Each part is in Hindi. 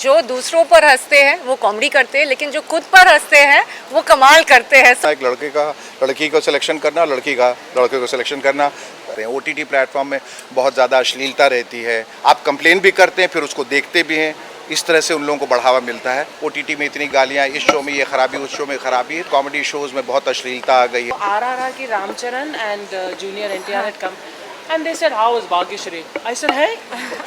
जो दूसरों पर हंसते हैं वो कॉमेडी करते हैं, लेकिन जो खुद पर हंसते हैं वो कमाल करते हैं। एक लड़की को सिलेक्शन करना, लड़के को सिलेक्शन करना। OTT प्लेटफॉर्म में बहुत ज़्यादा अश्लीलता रहती है, आप कंप्लेन भी करते हैं फिर उसको देखते भी हैं, इस तरह से उन लोगों को बढ़ावा मिलता है। OTT में इतनी गालियाँ, इस शो में ये खराबी, उस शो में खराबी है। कॉमेडी शोज में बहुत अश्लीलता आ गई है। RRR की Ram Charan and junior NTR had come and they said how was Bhagyashree? I said है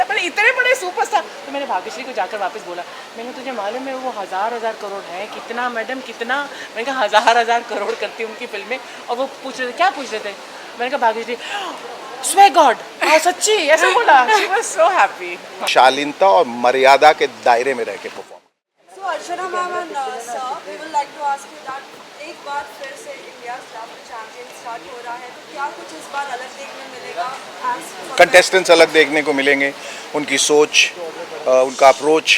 मैंने इतने बड़े सुपरस्टार, तो मैंने भाग्यश्री को जाकर वापस बोला, मैंने तुझे मालूम है वो हजार करोड़ है, कितना मैडम कितना? मैंने कहा हजार करोड़ करती है उनकी फिल्में। और वो पूछ रहे थे, क्या पूछ रहे थे? मैंने कहा भाग्यश्री स्वे गॉड, हाँ सच्ची ऐसा बोला। She was so happy. शालीनता और मर्यादा के दायरे में रह के perform. So Archana ma'am and sir, we would like to ask you that एक बार फिर से इंडिया स्टार चैंपियन स्टार्ट हो रहा है, तो क्या कुछ इस बार अलग देखने मिलेगा? कंटेस्टेंट्स अलग देखने को मिलेंगे, उनकी सोच, उनका अप्रोच,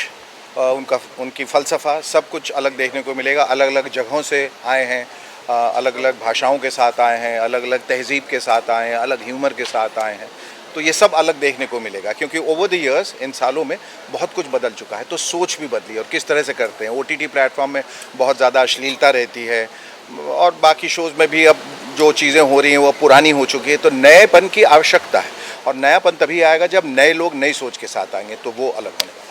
उनकी फ़लसफ़ा सब कुछ अलग देखने को मिलेगा। अलग अलग जगहों से आए हैं, अलग अलग भाषाओं के साथ आए हैं, अलग अलग तहज़ीब के साथ आए हैं, अलग ह्यूमर के साथ आए हैं, तो ये सब अलग देखने को मिलेगा। क्योंकि ओवर द ईयर्स, इन सालों में बहुत कुछ बदल चुका है, तो सोच भी बदली और किस तरह से करते हैं। OTT प्लेटफॉर्म में बहुत ज़्यादा अश्लीलता रहती है और बाकी शोज़ में भी अब जो चीज़ें हो रही हैं वो पुरानी हो चुकी है, तो नएपन की आवश्यकता है और नयापन तभी आएगा जब नए लोग नई सोच के साथ आएंगे, तो वो अलग होने वाला है।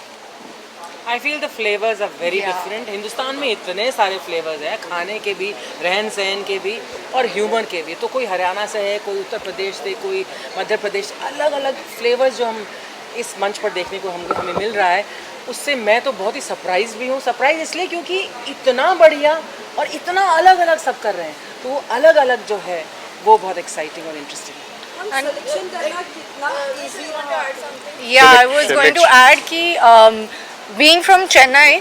I feel the flavours are very different. Hindustan में इतने सारे फ्लेवर्स हैं, खाने के भी, रहन सहन के भी और ह्यूमर के भी। तो कोई हरियाणा से है, कोई उत्तर प्रदेश से, कोई मध्य प्रदेश, अलग अलग फ्लेवर्स जो हम इस मंच पर देखने को हमें मिल रहा है, उससे मैं तो बहुत ही सरप्राइज भी हूँ। सरप्राइज इसलिए क्योंकि इतना बढ़िया और इतना अलग अलग सब कर रहे हैं, तो वो अलग अलग जो है वो बहुत एक्साइटिंग और इंटरेस्टिंग है। Yeah, I was going to add कि being from Chennai,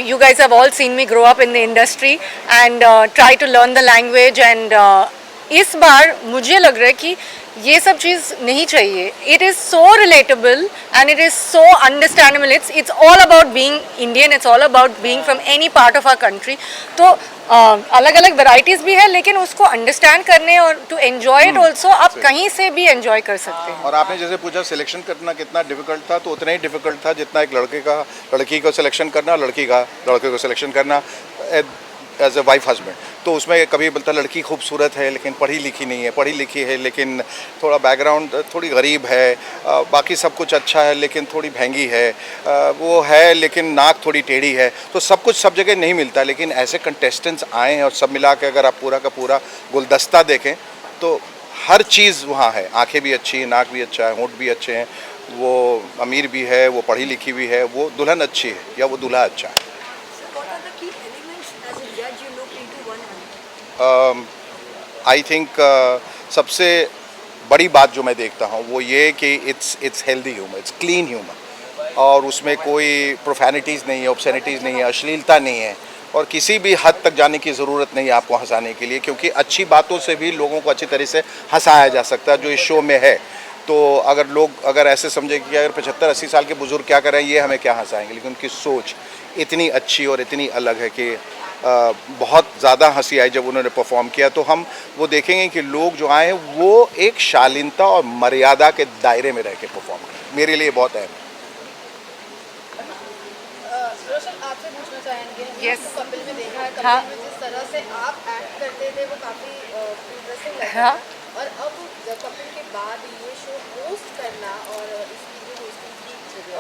you guys have all seen me grow up in the industry and try to learn the language and इस बार मुझे लग रहा है कि ये सब चीज़ नहीं चाहिए. It is so relatable and it is so understandable. It's all about being Indian. It's all about being from any part of our country. तो अलग अलग वेराइटीज़ भी है, लेकिन उसको अंडरस्टैंड करने और टू एन्जॉय इट ऑल्सो आप कहीं से भी एन्जॉय कर सकते हैं. और आपने जैसे पूछा सिलेक्शन करना कितना डिफिकल्ट था, तो उतना ही डिफिकल्ट था जितना एक लड़की को सिलेक्शन करना, लड़के को सिलेक्शन करना एज ए वाइफ हस्बैंड. तो उसमें कभी बोलता लड़की खूबसूरत है लेकिन पढ़ी लिखी नहीं है, पढ़ी लिखी है लेकिन थोड़ा बैकग्राउंड थोड़ी गरीब है, बाकी सब कुछ अच्छा है लेकिन थोड़ी महंगी है, वो है लेकिन नाक थोड़ी टेढ़ी है. तो सब कुछ सब जगह नहीं मिलता, लेकिन ऐसे कंटेस्टेंट्स आए हैं और सब मिला के अगर आप पूरा का पूरा गुलदस्ता देखें तो हर चीज़ वहाँ है. आँखें भी अच्छी हैं, नाक भी अच्छा है, होंठ भी अच्छे हैं, वो अमीर भी है, वो पढ़ी लिखी भी है, वो दुल्हन अच्छी है या वो दूल्हा अच्छा है. आई थिंक सबसे बड़ी बात जो मैं देखता हूँ वो ये कि it's healthy humour, it's clean humour, और उसमें कोई प्रोफैनिटीज़ नहीं है, ऑब्सैनिटीज़ नहीं है, अश्लीलता नहीं है, और किसी भी हद तक जाने की ज़रूरत नहीं है आपको हंसाने के लिए, क्योंकि अच्छी बातों से भी लोगों को अच्छी तरह से हंसाया जा सकता है जो इस शो में है. तो अगर ऐसे समझे कि अगर 75-80 साल के बुज़ुर्ग क्या कर रहे हैं, ये हमें क्या हंसाएंगे, लेकिन उनकी सोच इतनी अच्छी और इतनी अलग है कि बहुत ज़्यादा हंसी आई जब उन्होंने परफॉर्म किया. तो हम वो देखेंगे कि लोग जो आए हैं वो एक शालीनता और मर्यादा के दायरे में रह के परफॉर्म करें. मेरे लिए बहुत अहम है. आपसे पूछना चाहेंगे, Yes. तो कपिल में देखा है, हाँ. कपिल में जिस तरह से आप एक्ट करते थे वो काफ़ी इंटरेस्टिंग लगा. हाँ. और अब कपिल के बाद ये शो होस्ट करना और इसकी जो होस्टिंग की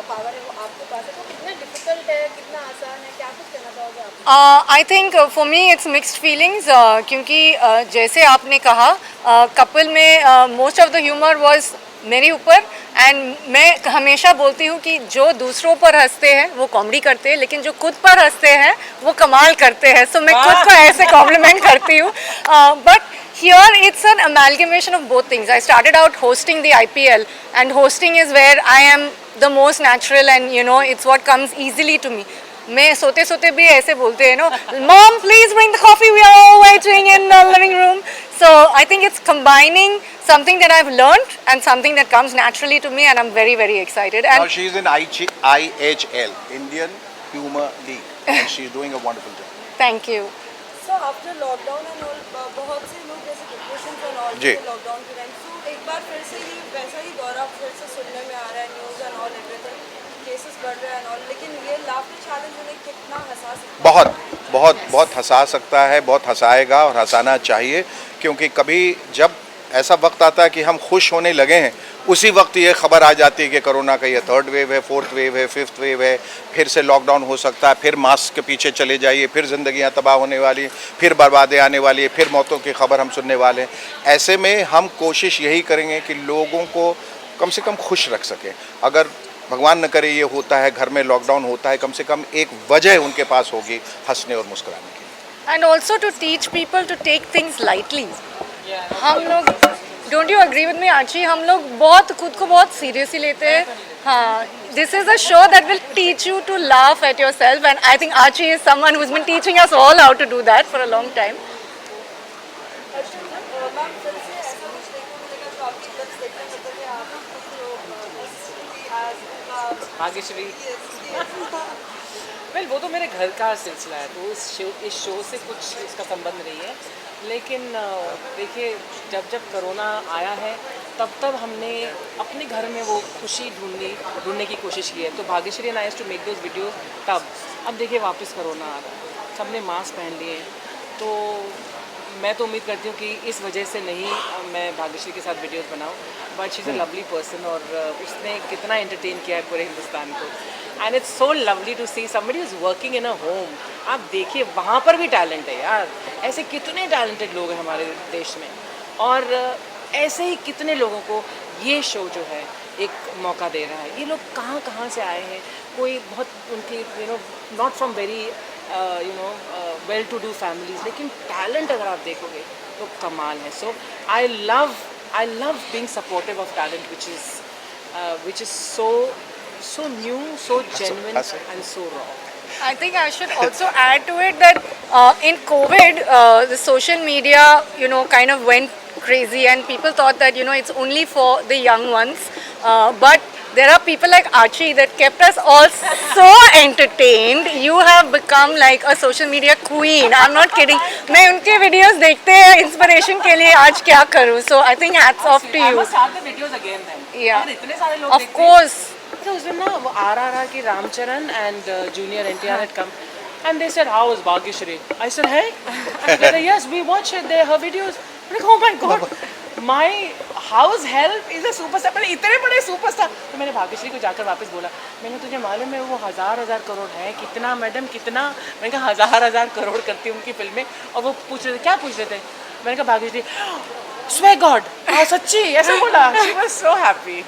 पावर है वो आपके पास है, तो कितना डिफिकल्ट है, कितना आसान है, क्या कुछ कहना चाहोगे आप? I think for me it's mixed feelings, क्योंकि जैसे आपने कहा कपिल में most of the humour was मेरे ऊपर, एंड मैं हमेशा बोलती हूँ कि जो दूसरों पर हंसते हैं वो कॉमेडी करते हैं, लेकिन जो खुद पर हंसते हैं वो कमाल करते हैं. सो मैं खुद को ऐसे कॉम्प्लीमेंट करती हूँ. But here it's an amalgamation of both things. I started out hosting the IPL, and hosting is where I am the most natural, and you know it's what comes easily to me. मैं सोते सोते भी ऐसे बोलते हैं no, mom please bring the coffee, we are all waiting in the living room. So I think it's combining something that I've learned and something that comes naturally to me, and I'm very very excited. And Now she is in IHL, Indian Humor League, and she is doing a wonderful job. thank you. So after lockdown and all, बहुत से लोग जैसे डिप्रेशन and all जी. लॉकडाउन के टाइम, so एक बार फिर से ये वैसा ही दौरा फिर से सुनने में आ रहा है, news and all everything. Cases बढ़ रहे हैं और लेकिन ये लाफ्टर चैलेंज उन्हें कितना हंसा सकता है? बहुत हंसा सकता है, बहुत हंसाएगा और हंसाना चाहिए, क्योंकि कभी जब ऐसा वक्त आता है कि हम खुश होने लगे हैं, उसी वक्त ये खबर आ जाती है कि कोरोना का ये 3rd वेव है, 4th वेव है, 5th वेव है, फिर से लॉकडाउन हो सकता है, फिर मास्क के पीछे चले जाइए, फिर ज़िंदगियां तबाह होने वाली, फिर बर्बादी आने वाली है, फिर मौतों की खबर हम सुनने वाले हैं। ऐसे में हम कोशिश यही करेंगे कि लोगों को कम से कम खुश रख सकें। अगर भगवान न करे ये होता है, घर में लॉकडाउन होता है, कम से कम एक वजह उनके पास होगी हंसने और मुस्कुराने की। And also to teach people to take things lightly. हम लोग, don't you agree with me Achi, हम लोग बहुत खुद को बहुत सीरियसली लेते हैं। हाँ, this is a show that will teach you to laugh at yourself, and I think Achi is someone who has been teaching us all how to do that for a long time. Ma'am फिर से ऐसा कुछ देखने मिलेगा जो आपकी क्लिप्स देखने मिलते थे आप भाग्यश्री वेल वो तो मेरे घर का सिलसिला है, तो इस शो से कुछ इसका संबंध नहीं है। लेकिन देखिए, जब कोरोना आया है तब हमने अपने घर में वो खुशी ढूंढने की कोशिश की है। तो Bhagyashree and I used to make those videos तब। अब देखिए वापस कोरोना आ रहा है, सबने मास्क पहन लिए, तो मैं तो उम्मीद करती हूँ कि इस वजह से नहीं मैं भाग्यश्री के साथ वीडियोस बनाऊँ, but she is a lovely person और उसने कितना एंटरटेन किया है पूरे हिंदुस्तान को। And it's so lovely to see somebody is working in a home. आप देखिए वहाँ पर भी टैलेंट है यार, ऐसे कितने टैलेंटेड लोग हैं हमारे देश में, और ऐसे ही कितने लोगों को ये शो जो है एक मौका दे रहा है। ये लोग कहाँ से आए हैं, कोई बहुत उनकी not from very well to do families, लेकिन टैलेंट अगर आप देखोगे तो कमाल है। So I love being supportive of talent which is so new, so genuine and so raw. I think I should also add to it that in COVID, the social media, kind of went crazy, and people thought that, it's only for the young ones. But there are people like Archie that kept us all so entertained. You have become like a social media queen. I'm not kidding. मैं उनके videos देखते हैं inspiration के लिए, आज क्या करूँ? So I think hats off to I you. must start the videos again then. Yeah. यार इतने सारे लोग Of देखते हैं। course. तो उस दिन ना वो RRR की Ramcharan and junior NTR had come and they said, how was Bhagyashree? I said, hey. They said, yes, we watched her videos. I'm like, oh my god, my house help is a superstar. मैंने इतने बड़े superstar, तो मैंने भाग्यश्री को जाकर वापस बोला, मैंने तुझे मालूम है वो हजार करोड़ है, कितना मैडम कितना? मैंने कहा हजार करोड़ करती उनकी फिल्में, और वो पूछ रहे थे, क्या पूछ रहे थे? मैंने कहा भाग्यश्री, swear God, सच्ची ऐसा बोला। She was so happy.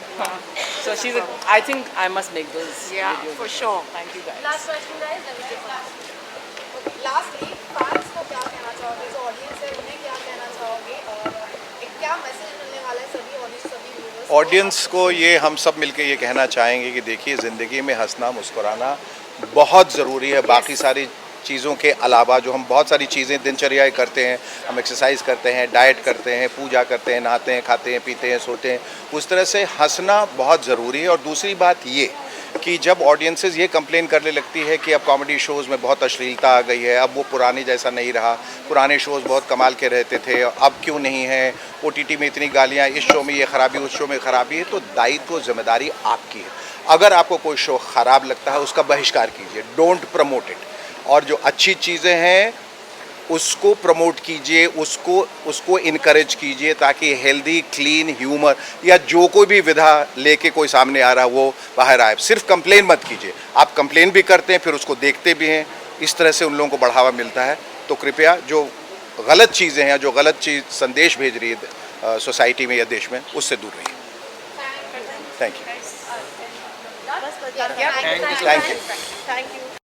So she's I think I must make those videos. For sure. Thank you guys. Last question guys, then we get back. Lastly fans को क्या कहना चाहोगे, जो ऑडियंस है उन्हें क्या कहना चाहोगे, और एक क्या मैसेज मिलने वाला है सभी ऑडियंस, सभी व्यूअर्स ऑडियंस को ये हम सब मिलके ये कहना चाहेंगे कि देखिए, ज़िंदगी में हंसना मुस्कुराना बहुत ज़रूरी है। बाकी सारी चीज़ों के अलावा जो हम बहुत सारी चीज़ें दिनचर्या करते हैं, हम एक्सरसाइज करते हैं, डाइट करते हैं, पूजा करते हैं, नहाते हैं, खाते हैं, पीते हैं, सोते हैं, उस तरह से हंसना बहुत ज़रूरी है। और दूसरी बात ये कि जब ऑडियंसेस ये कंप्लेन करने लगती है कि अब कॉमेडी शोज़ में बहुत अश्लीलता आ गई है, अब वो पुरानी जैसा नहीं रहा, पुराने शोज़ बहुत कमाल के रहते थे, अब क्यों नहीं है, OTT में इतनी गालियाँ, इस शो में ये ख़राबी, उस शो में ख़राबी है, तो दायित्व जिम्मेदारी आपकी है। अगर आपको कोई शो ख़राब लगता है उसका बहिष्कार कीजिए, डोंट प्रमोट इट। और जो अच्छी चीज़ें हैं उसको प्रमोट कीजिए, उसको इनकरेज कीजिए, ताकि हेल्दी क्लीन ह्यूमर या जो कोई भी विधा लेके कोई सामने आ रहा है वो बाहर आए। सिर्फ कंप्लेन मत कीजिए, आप कंप्लेन भी करते हैं फिर उसको देखते भी हैं, इस तरह से उन लोगों को बढ़ावा मिलता है। तो कृपया जो गलत चीज़ें हैं, जो गलत चीज़ संदेश भेज रही है सोसाइटी में या देश में, उससे दूर रहिए। Thank you. बस थैंक यू। Thank you.